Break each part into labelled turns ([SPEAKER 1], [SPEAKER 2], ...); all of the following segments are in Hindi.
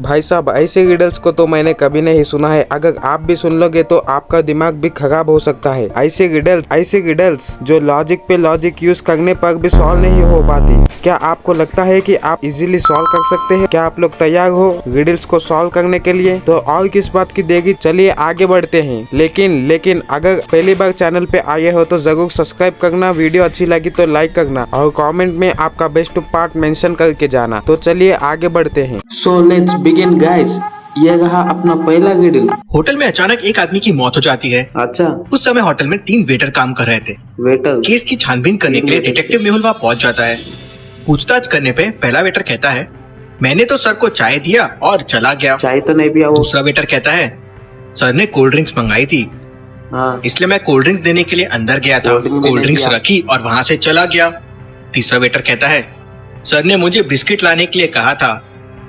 [SPEAKER 1] भाई साहब, ऐसे रिडल्स को तो मैंने कभी नहीं सुना है। अगर आप भी सुन लोगे तो आपका दिमाग भी खराब हो सकता है। ऐसे रिडल्स जो लॉजिक पे लॉजिक यूज करने पर भी सॉल्व नहीं हो पाती। क्या आपको लगता है कि आप इजीली सॉल्व कर सकते हैं? क्या आप लोग तैयार हो रिडल्स को सॉल्व करने के लिए? तो और किस बात की देगी, चलिए आगे बढ़ते हैं। लेकिन अगर पहली बार चैनल पे आए हो तो जरूर सब्सक्राइब करना, वीडियो अच्छी लगी तो लाइक करना और कमेंट में आपका बेस्ट पार्ट मेंशन करके जाना। तो चलिए आगे बढ़ते हैं।
[SPEAKER 2] So let's begin guys. ये रहा अपना पहला रिडल।
[SPEAKER 3] होटल में अचानक एक आदमी की मौत हो जाती है।
[SPEAKER 2] अच्छा,
[SPEAKER 3] उस समय होटल में 3 वेटर काम कर रहे थे।
[SPEAKER 2] वेटर
[SPEAKER 3] केस की छानबीन करने के लिए डिटेक्टिव मेहुल वहाँ पहुँच जाता है। पूछताछ करने पे पहला वेटर कहता है, मैंने तो सर को चाय दिया और चला गया।
[SPEAKER 2] चाय तो नहीं पिया वो।
[SPEAKER 3] दूसरा वेटर कहता है, सर ने कोल्ड ड्रिंक्स मंगाई थी,
[SPEAKER 2] हाँ,
[SPEAKER 3] इसलिए मैं कोल्ड ड्रिंक्स देने के लिए अंदर गया था। कोल्ड ड्रिंक्स रखी और वहाँ से चला गया। तीसरा वेटर कहता है, सर ने मुझे बिस्किट लाने के लिए कहा था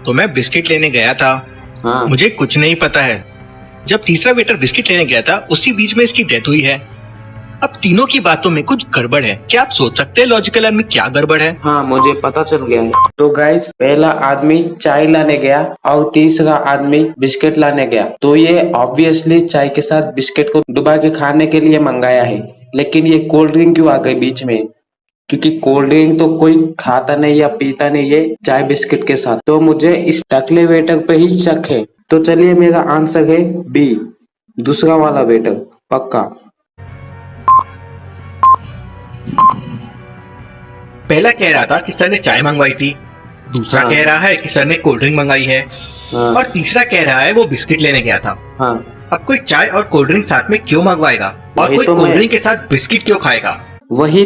[SPEAKER 3] तो मैं बिस्किट लेने गया था,
[SPEAKER 2] हाँ।
[SPEAKER 3] मुझे कुछ नहीं पता है। जब तीसरा वेटर बिस्किट लेने गया था उसी बीच में इसकी डेथ हुई है। अब तीनों की बातों में कुछ गड़बड़ है। क्या आप सोच सकते हैं लॉजिकल में क्या गड़बड़ है?
[SPEAKER 2] हाँ, मुझे पता चल गया है। तो गाइस, पहला आदमी चाय लाने गया और तीसरा आदमी बिस्किट लाने गया। तो ये ऑब्वियसली चाय के साथ बिस्किट को डुबा के खाने के लिए मंगाया है। लेकिन ये कोल्ड ड्रिंक क्यों आ गई बीच में? क्योंकि कोल्ड ड्रिंक तो कोई खाता नहीं या पीता नहीं है चाय बिस्किट के साथ। तो मुझे इस टकले वेटर पे ही शक है। तो चलिए, मेरा आंसर है बी, दूसरा वाला वेटर, पक्का।
[SPEAKER 3] पहला कह रहा था कि सर ने चाय मंगवाई थी, दूसरा कह रहा है कि सर ने कोल्ड ड्रिंक मंगाई है, और तीसरा कह रहा है वो बिस्किट लेने गया था। अब कोई चाय और कोल्ड ड्रिंक साथ में क्यों मंगवाएगा और कोई कोल्ड ड्रिंक के साथ बिस्किट क्यों खाएगा?
[SPEAKER 2] वही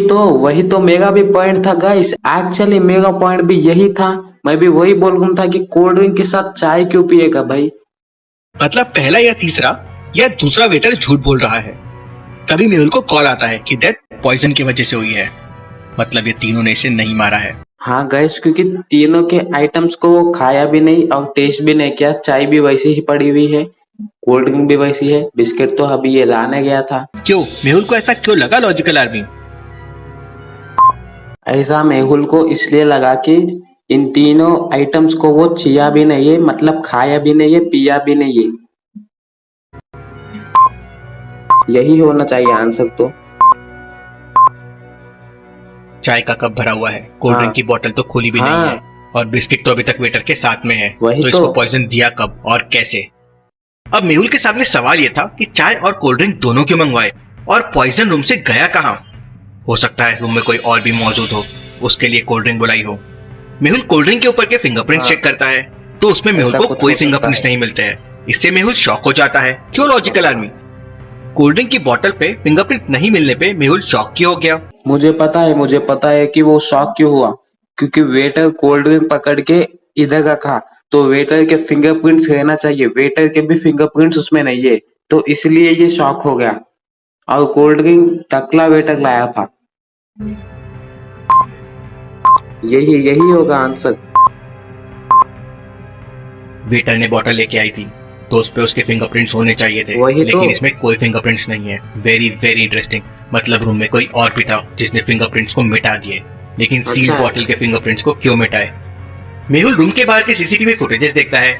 [SPEAKER 2] तो मेरा भी पॉइंट था गाइस। एक्चुअली मेरा पॉइंट भी यही था। मैं भी वही बोल रहा था कि कोल्ड ड्रिंक के साथ चाय क्यों पिएगा भाई।
[SPEAKER 3] मतलब पहला या तीसरा या दूसरा वेटर झूठ बोल रहा है। तभी मेहुल को कॉल आता है कि डेथ पॉइजन की वजह से हुई है। मतलब ये तीनों ने इसे नहीं मारा है।
[SPEAKER 2] हाँ गाइस, क्योंकि तीनों के आइटम्स को वो खाया भी नहीं और टेस्ट भी नहीं किया। चाय भी वैसी ही पड़ी हुई है, कोल्ड ड्रिंक भी वैसी है, बिस्किट तो अभी ये लाने गया था।
[SPEAKER 3] क्यों मेहुल को ऐसा क्यों लगा लॉजिकल आर्मी?
[SPEAKER 2] ऐसा मेहुल को इसलिए लगा कि इन तीनों आइटम्स को वो छिया भी नहीं है, मतलब खाया भी नहीं है, पिया भी नहीं है। यही होना चाहिए आंसर। तो
[SPEAKER 3] चाय का कप भरा हुआ है, कोल्ड ड्रिंक की बोतल तो खुली भी नहीं है, और बिस्किट तो अभी तक वेटर के साथ में है। तो इसको पॉइजन दिया कब और कैसे? अब मेहुल के सामने सवाल ये था कि चाय और कोल्ड ड्रिंक दोनों क्यों मंगवाए और पॉइजन रूम से गया कहाँ? हो सकता है रूम में कोई और भी मौजूद हो, उसके लिए कोल्ड ड्रिंक बुलाई हो। मेहुल कोल्ड ड्रिंक के ऊपर के फिंगरप्रिंट चेक करता है तो उसमें मेहुल को कोई फिंगरप्रिंट्स नहीं मिलते हैं। इससे मेहुल शॉक हो जाता है। क्यों लॉजिकल आर्मी? कोल्ड ड्रिंक की बोतल पे फिंगरप्रिंट नहीं मिलने पे मेहुल शॉक क्यों हो गया?
[SPEAKER 2] मुझे पता है कि वो शॉक क्यों हुआ। क्योंकि वेटर कोल्ड ड्रिंक पकड़ के इधर रखा तो वेटर के फिंगरप्रिंट्स रहना चाहिए। वेटर के भी फिंगरप्रिंट्स उसमें नहीं है, तो इसलिए ये शॉक हो गया। और कोल्ड ड्रिंक टकला वेटर लाया था। यही होगा आंसर।
[SPEAKER 3] वेटर ने बोतल लेके आई थी तो उस पे उसके फिंगरप्रिंट्स होने चाहिए थे, लेकिन इसमें कोई फिंगरप्रिंट्स नहीं है। Very very interesting. मतलब रूम में कोई और भी था जिसने फिंगरप्रिंट्स को मिटा दिए, लेकिन सील बॉटल के फिंगरप्रिंट्स को क्यों मिटाए? मेहुल रूम के बाहर के सीसीटीवी फुटेजेस देखता है।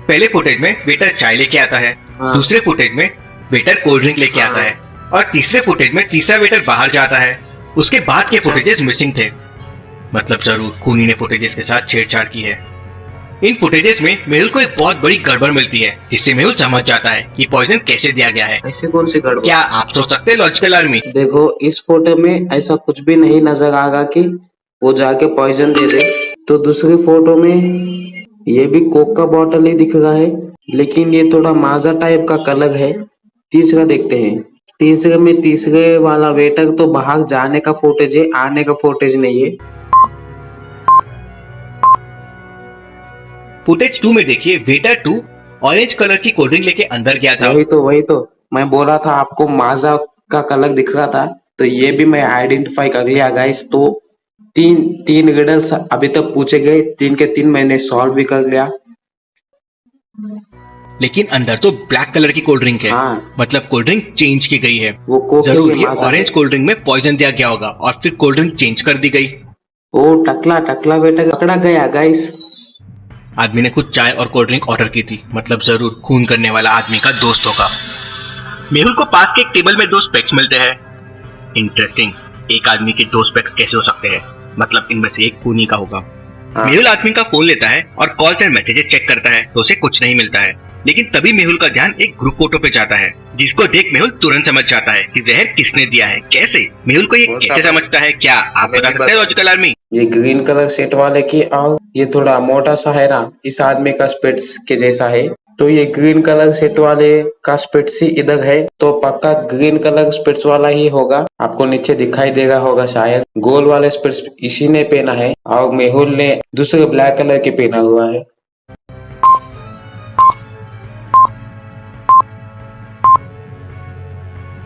[SPEAKER 3] पहले फुटेज में वेटर चाय लेके आता है, दूसरे फुटेज में वेटर कोल्ड ड्रिंक लेके आता है, और तीसरे फुटेज में तीसरा वेटर बाहर जाता है। उसके बाद के फुटेजेस मिसिंग थे। मतलब जरूर खूनी ने फुटेजेस के साथ छेड़छाड़ की है। इन फुटेजेस में मेहुल को एक बहुत बड़ी गड़बड़ मिलती है, जिससे मेहुल समझ जाता है कि पॉइजन कैसे दिया गया है।
[SPEAKER 2] ऐसे कौन सी गड़बड़?
[SPEAKER 3] क्या आप सोच सकते हैं लॉजिकल आर्मी?
[SPEAKER 2] देखो, इस फोटो में ऐसा कुछ भी नहीं नजर आएगा कि वो जाके पॉइजन दे दे। तो दूसरी फोटो में ये भी कोक का बॉटल ही दिख रहा है, लेकिन ये थोड़ा माजा टाइप का कलर है। तीसरा देखते हैं। तीसरे में तीसरे वाला वेटर तो बाहर जाने का फुटेज है, आने का फुटेज नहीं है।
[SPEAKER 3] फुटेज 2 में देखिए, वेटर 2 ऑरेंज कलर की कोल्ड ड्रिंक लेके अंदर गया था।
[SPEAKER 2] वही तो मैं बोला था आपको, माजा का कलर दिख रहा था। तो ये भी मैं आइडेंटिफाई कर लिया गाइस। तो तीन रिडल्स अभी तक पूछे गए, 3 के 3 मैंने सॉल्व भी कर लिया।
[SPEAKER 3] लेकिन अंदर तो ब्लैक कलर की कोल्ड ड्रिंक है। मतलब कोल्ड ड्रिंक चेंज की गई है।
[SPEAKER 2] वो
[SPEAKER 3] जरूर ये ऑरेंज कोल्ड ड्रिंक में पॉइजन दिया गया होगा और फिर कोल्ड ड्रिंक चेंज कर दी गई।
[SPEAKER 2] ओ टकला बेटा पकड़ा गया गाइस।
[SPEAKER 3] आदमी ने खुद चाय और कोल्ड ड्रिंक ऑर्डर की थी, मतलब जरूर खून करने वाला आदमी का दोस्त होगा। मेहुल को पास के एक टेबल में 2 स्पेक्स मिलते हैं। इंटरेस्टिंग, एक आदमी के 2 स्पेक्स कैसे हो सकते हैं? मतलब इनमें से एक खूनी का होगा। मेहुल आदमी का फोन लेता है और कॉल से मैसेजेस चेक करता है तो उसे कुछ नहीं मिलता है। लेकिन तभी मेहुल का ध्यान एक ग्रुप फोटो पे जाता है, जिसको देख मेहुल तुरंत समझ जाता है कि जहर किसने दिया है। कैसे? मेहुल को ये कैसे समझता है, क्या आप बता सकते हैं लॉजिकल आर्मी?
[SPEAKER 2] ये ग्रीन कलर सेट वाले की और ये थोड़ा मोटा सा है ना, इस आदमी का स्पेट्स के जैसा है। तो ये ग्रीन कलर सेट वाले का स्पेट्स ही इधर है, तो पक्का ग्रीन कलर स्पेट्स वाला ही होगा। आपको नीचे दिखाई देगा होगा शायद। गोल वाले स्पेट्स इसी ने पहना है और मेहुल ने दूसरे ब्लैक कलर के पहना हुआ है।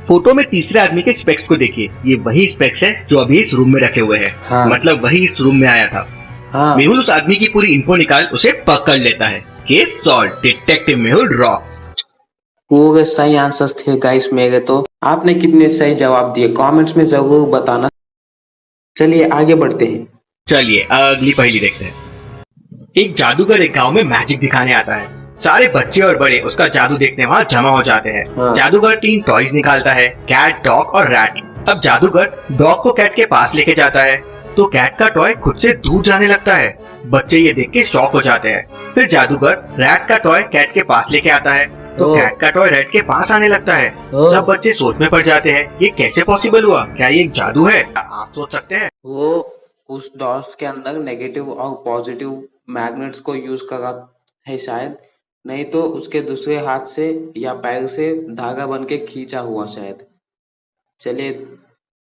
[SPEAKER 3] फोटो में तीसरे आदमी के स्पेक्स को देखिए, ये वही स्पेक्स है जो अभी इस रूम में रखे हुए हैं।
[SPEAKER 2] हाँ।
[SPEAKER 3] मतलब वही इस रूम में आया था।
[SPEAKER 2] हाँ।
[SPEAKER 3] मेहुल उस आदमी की पूरी इन्फो निकाल उसे पकड़ लेता है। Case solve, detective Mehul rock.
[SPEAKER 2] पूरे सही आंसर्स थे गाइस मेरे। तो आपने कितने सही जवाब दिए कमेंट्स में जरूर बताना। चलिए आगे बढ़ते हैं।
[SPEAKER 3] चलिए अगली पहेली देखते हैं। एक जादूगर एक गांव में मैजिक दिखाने आता है। सारे बच्चे और बड़े उसका जादू देखने वहाँ जमा हो जाते हैं।
[SPEAKER 2] हाँ।
[SPEAKER 3] जादूगर 3 टॉयज निकालता है, कैट, डॉग और रैट। अब जादूगर डॉग को कैट के पास लेके जाता है तो कैट का टॉय खुद से दूर जाने लगता है। बच्चे ये देख के शॉक हो जाते हैं। फिर जादूगर रैट का टॉय कैट के पास लेके आता है तो कैट का टॉय रैट के पास आने लगता है। सब बच्चे सोच में पड़ जाते हैं, ये कैसे पॉसिबल हुआ? क्या ये एक जादू है? आप सोच सकते हैं।
[SPEAKER 2] वो उस डॉट्स के अंदर नेगेटिव और पॉजिटिव मैग्नेट्स को यूज करा है शायद, नहीं तो उसके दूसरे हाथ से या पैर से धागा बन के खींचा हुआ शायद। चलिए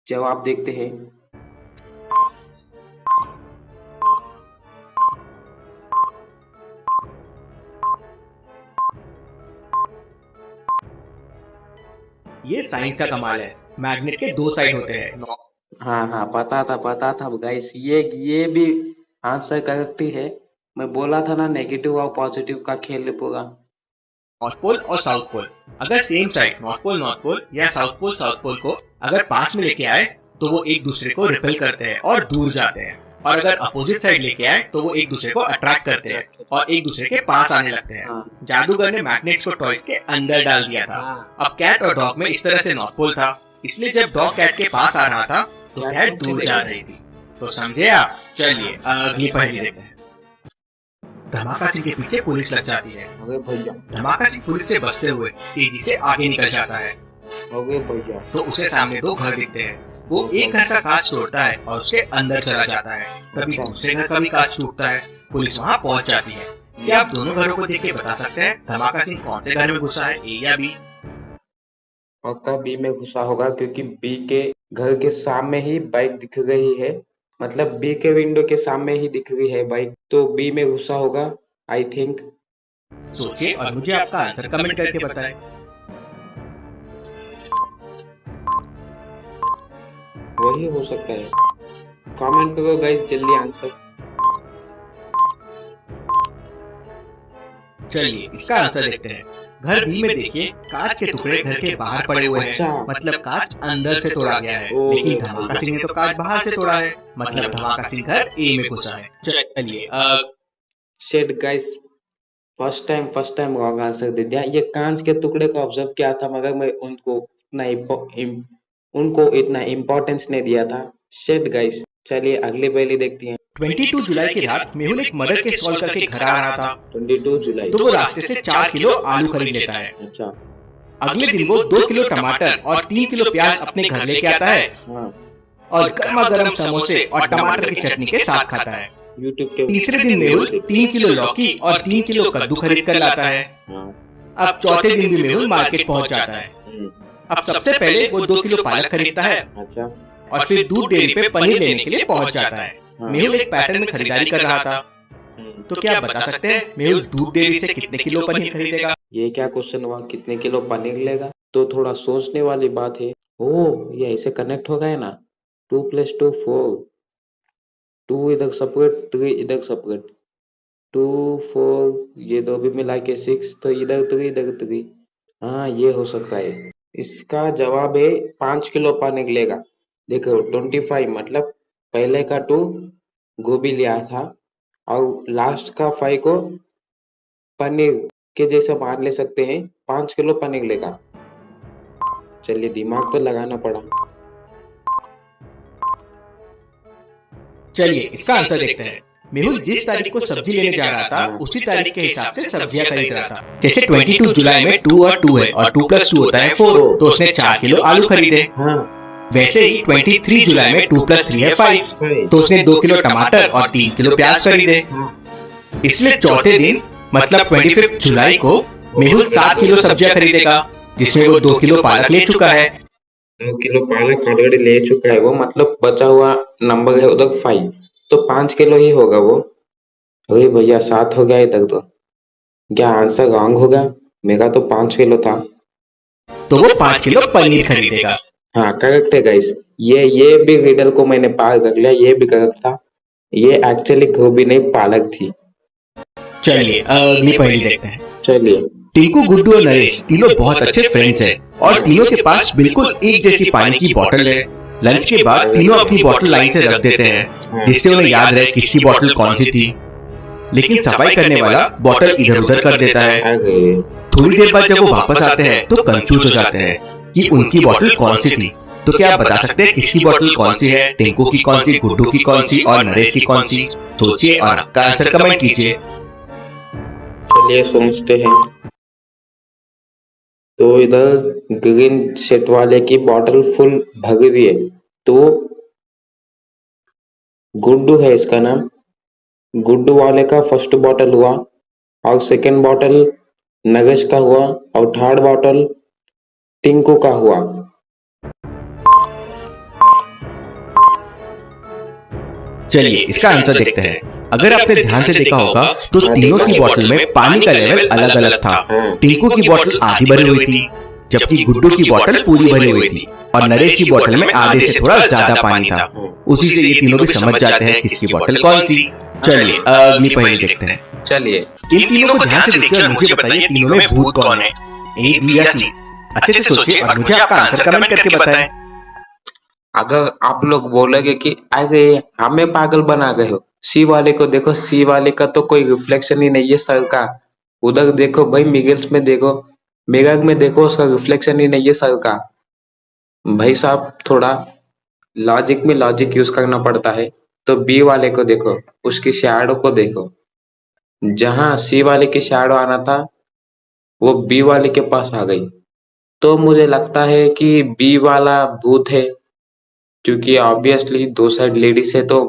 [SPEAKER 2] जवाब देखते हैं।
[SPEAKER 3] ये साइंस का कमाल है, मैग्नेट के 2 साइड होते हैं।
[SPEAKER 2] हाँ पता था गाइस। ये भी आंसर करेक्ट ही है। मैं बोला था ना नेगेटिव और पॉजिटिव का खेल पूरा।
[SPEAKER 3] नॉर्थ पोल और साउथ पोल अगर सेम साइड नॉर्थ पोल या साउथ पोल को अगर पास में लेके आए तो वो एक दूसरे को रिपेल करते हैं और दूर जाते हैं, और अगर अपोजिट साइड लेके आए तो वो एक दूसरे को अट्रैक्ट करते हैं और एक दूसरे के पास आने लगते हैं।
[SPEAKER 2] हाँ।
[SPEAKER 3] जादूगर ने मैग्नेट्स को टॉयज के अंदर डाल दिया था। अब कैट और डॉग में इस तरह से नॉर्थ पोल था, इसलिए जब डॉग कैट के पास आ रहा था तो कैट दूर जा रही थी। तो समझे आप? चलिए अगली पहेली देखते हैं। धमाका सिंह के पीछे पुलिस लग जाती है।
[SPEAKER 2] अरे भैया।
[SPEAKER 3] धमाका सिंह पुलिस से बचते हुए तेजी से आगे निकल जाता है
[SPEAKER 2] अरे भैया।
[SPEAKER 3] तो उसे सामने 2 घर दिखते हैं। वो एक घर का कांच तोड़ता है और उसके अंदर चला जाता है। तभी दूसरे घर का भी कांच टूटता है। पुलिस वहाँ पहुँच जाती है। क्या आप दोनों घरों को देख के बता सकते हैं धमाका सिंह कौन से घर में घुसा है, ए या बी?
[SPEAKER 2] पक्का बी में घुसा होगा, क्योंकि बी के घर के सामने ही बाइक दिख रही है। मतलब बी के विंडो के सामने ही दिख रही है बाइक, तो बी में घुसा होगा आई थिंक।
[SPEAKER 3] सोचिए और मुझे आपका आंसर कमेंट करके बताएं।
[SPEAKER 2] वही हो सकता है। कमेंट करो गाइस जल्दी आंसर।
[SPEAKER 3] चलिए इसका आंसर देखते हैं। घर बी में देखिए, कांच के टुकड़े घर के बाहर पड़े हुए हैं।
[SPEAKER 2] अच्छा।
[SPEAKER 3] मतलब कांच अंदर से तोड़ा गया है। लेकिन धमाका सिंह ने तो कांच बाहर से तोड़ा है। मतलब धमाका सिंह घर ए में घुसा है। चलिए
[SPEAKER 2] शेड guys, first time wrong answer दे दिया। ये कांच के टुकड़े को ऑब्जर्व किया था, मगर मैं उनको इतना इम्पोर्टेंस नहीं दिया था। शेड गाइस। चलिए अगली पहेली देखती हैं।
[SPEAKER 3] 22 जुलाई की रात मेहुल एक मर्डर केस सॉल्व करके घर आ रहा था।
[SPEAKER 2] 22 जुलाई।
[SPEAKER 3] तो वो रास्ते से 4 किलो आलू खरीद लेता है।
[SPEAKER 2] अच्छा।
[SPEAKER 3] अगले दिन वो 2 किलो टमाटर और 3 किलो प्याज अपने घर लेके आता है
[SPEAKER 2] हाँ।
[SPEAKER 3] और गर्मा गर्म समोसे और टमाटर की चटनी के साथ खाता है।
[SPEAKER 2] यूट्यूब के
[SPEAKER 3] तीसरे दिन मेहुल 3 किलो लौकी और 3 किलो कद्दू खरीद कर लाता है।
[SPEAKER 2] हाँ।
[SPEAKER 3] अब चौथे दिन भी मेहुल मार्केट पहुंच जाता है। अब सबसे पहले वो 2 किलो पालक खरीदता है।
[SPEAKER 2] अच्छा।
[SPEAKER 3] और फिर दूध डेयरी पे पनीर लेने के लिए पहुंच जाता है।
[SPEAKER 2] हाँ।
[SPEAKER 3] मेहुल एक पैटर्न में खरीदारी कर रहा था। तो क्या आप बता सकते हैं मेहुल दूध डेयरी से कितने किलो पनीर खरीदेगा?
[SPEAKER 2] ये क्या क्वेश्चन हुआ, कितने किलो पनीर लेगा? तो थोड़ा सोचने वाली बात है। ओह, ये ऐसे कनेक्ट हो गए ना। 2 + 2 4। 2 इधर सेपरेट, 3 इधर सेपरेट। 2 4 ये दो भी मिला के 6, तो इधर 3 इधर 3। हाँ ये हो सकता है। इसका जवाब है 5 किलो पनीर लेगा। देखो 25 मतलब पहले का 2 गोभी लिया था और लास्ट का 5 को पनीर के जैसे मान ले सकते हैं। 5 किलो पनीर लेगा। चलिए दिमाग तो लगाना पड़ा।
[SPEAKER 3] चलिए इसका आंसर देखते हैं। मेहुल जिस तारीख को सब्जी लेने जा रहा था उसी तारीख के हिसाब से सब्जियां खरीद रहा था। जैसे 22 जुलाई में 2 और 2 है और 2 + 2 होता है 4, तो उसने 4 किलो आलू खरीदे।
[SPEAKER 2] हाँ।
[SPEAKER 3] वैसे ही 23 जुलाई में 2 + 3 है 5, तो उसने 2 किलो टमाटर और 3 किलो प्याज खरीदे। इसलिए चौथे दिन मतलब 25 जुलाई को मेहुल 7 किलो सब्जियां खरीदेगा, जिसमें वो 2 किलो पालक ले चुका है।
[SPEAKER 2] 2 किलो पालक ऑलरेडी ले चुका है वो, मतलब बचा हुआ नंबर है उधर 5, तो 5 किलो ही होगा वो। अरे भैया 7 हो गया इधर तो। क्या आंसर रॉन्ग होगा? मेरा तो 5 किलो था।
[SPEAKER 3] तो वो 5 किलो पनीर खरीदेगा।
[SPEAKER 2] हाँ करेक्ट है गाइस। ये भी रिडल को मैंने पार कर लिया, ये भी करेक्ट था। ये एक्चुअली गोभी नहीं पालक थी।
[SPEAKER 3] चलिए अगली पहेली देखते हैं।
[SPEAKER 2] चलिए।
[SPEAKER 3] टिंकू, गुड्डू और नरेश तीनों बहुत अच्छे फ्रेंड्स हैं और तीनों के पास बिल्कुल एक जैसी पानी की बोतल है। लंच के बाद तीनों अपनी बोतल लाइन से रख देते हैं, जिससे उन्हें याद रहे किसकी बोतल कौन सी थी। लेकिन सफाई करने वाला बोतल इधर उधर कर देता है। थोड़ी देर बाद जब वो वापस आते हैं तो कंफ्यूज हो जाते हैं कि उनकी बोतल कौन सी थी। तो क्या आप बता सकते हैं किसकी बोतल कौन सी है? टिंकू की कौन सी, गुड्डू की कौन सी और नरेश की कौन सी? सोचिए और आपका आंसर कमेंट कीजिए।
[SPEAKER 2] चलिए सोचते हैं। तो इधर ग्रीन सेट वाले की बोतल फुल भर हुई है, तो गुड्डू है इसका नाम। गुड्डू वाले का फर्स्ट बोतल हुआ और सेकंड बोतल नरेश का हुआ और थर्ड बोतल टिंकू का हुआ।
[SPEAKER 3] चलिए इसका आंसर देखते हैं। अगर आपने ध्यान से देखा होगा तो तीनों की बोतल में पानी का लेवल अलग अलग था। टिंकू की बोतल आधी भरी हुई थी, जबकि गुड्डू की बोतल पूरी भरी हुई थी और नरेश की बोतल में आधे से थोड़ा ज्यादा पानी था। उसी से ये तीनों भी समझ जाते हैं किसकी बोतल कौन सी। चलिए अगली पहेली देखते हैं।
[SPEAKER 2] चलिए
[SPEAKER 3] इन तीनों को ध्यान से देखिए और मुझे बताइए तीनों में भूत कौन है, ए, बी या सी। अच्छे से सोचिए और मुझे आपका आंसर कमेंट करके बताएं।
[SPEAKER 2] अगर आप लोग बोलोगे कि अरे हमें पागल बना गए हो, सी वाले को देखो, सी वाले का तो कोई रिफ्लेक्शन ही नहीं है सर का। उधर देखो भाई, मिगल्स में देखो, मिरर में देखो, उसका रिफ्लेक्शन ही नहीं है सर का। भाई साहब थोड़ा लॉजिक में लॉजिक यूज करना पड़ता है। तो बी वाले को देखो, उसकी शैडो को देखो, जहां सी वाले की शैडो आना था वो बी वाले के पास आ गई। तो मुझे लगता है कि बी वाला भूत है, क्योंकि ऑब्वियसली 2 साइड लेडीज है तो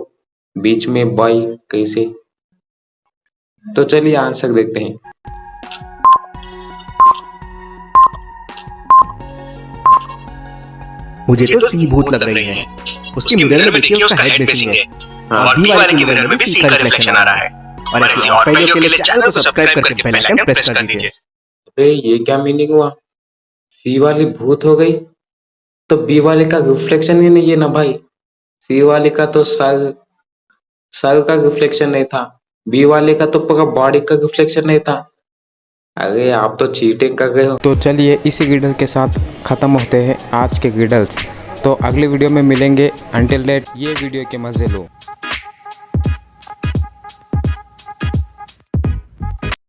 [SPEAKER 2] बीच में बॉय कैसे। तो चलिए आंसर देखते हैं।
[SPEAKER 3] मुझे तो सी भूत लग रही है। उसके मिरर में देखिए उसका हेड मिसिंग है और बी वाले के मिरर में भी सी का रिफ्लेक्शन आ रहा है। और ऐसी और पहेलियों के लिए चैनल को सब्सक्राइब करके बेल आइकन प्रेस कर दीजिए।
[SPEAKER 2] अरे ये क्या मीनिंग हुआ? सी वाली भूत हो गई तो बी वाले का रिफ्लेक्शन ही नहीं है ना भाई। सी वाले का तो सर का रिफ्लेक्शन नहीं था, बी वाले का तो पूरा बॉडी का रिफ्लेक्शन नहीं था। अरे आप तो चीटिंग कर रहे हो।
[SPEAKER 1] तो चलिए इसी रिडल के साथ ख़त्म होते हैं आज के रिडल्स। तो अगले वीडियो में मिलेंगे। अंटिल डेट ये वीडियो के मज़े लो।